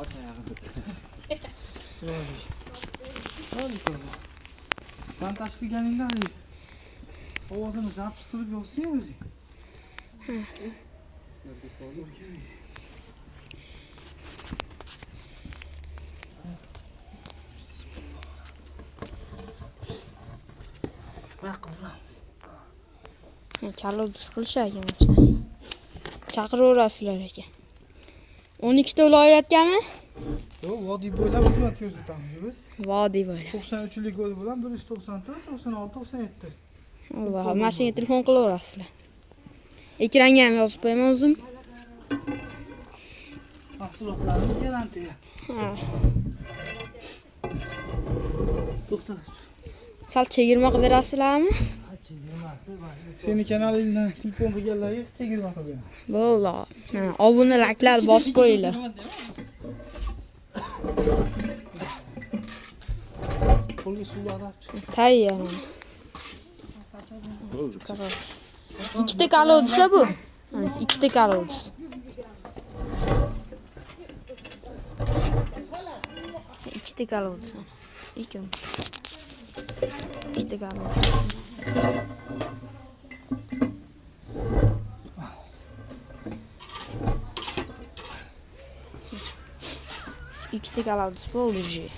Ot ayog'ini. Chiroyli. To'g'ri. Montaj qilganingda ovozini zapis qilib yo'qsang o'zi. Chaluvsiz qilishar ekan o'sha. Chaqiraverasizlar ekan. 12 ta viloyatgami? Yo'q, vodiy bo'ylab xizmat ko'rsatamiz biz. Vodiy bo'ylab. 93lik yo'l bilan 194, 96, 97. Alloh, mashinaga telefon qilaverasizlar. Ekranga ham yozib qo'yaman o'zim. Mahsulotlarimiz garantiya. Ha. To'xta. Sal chegirma qilib berasizlarmi? Seni kanalingdan telefon qilganlarga chegirma qilib beraman. Bo'ldi. Ha, obuna layklar bosib qo'yinglar. Qo'lga suv arab. Tayyor. Ikkita kalov desa bu. Ha, ikkita kalov desa. Ikkita kalov desa. Ikki. Ikkita kalov. Ikkita kalov desa bo'ldi.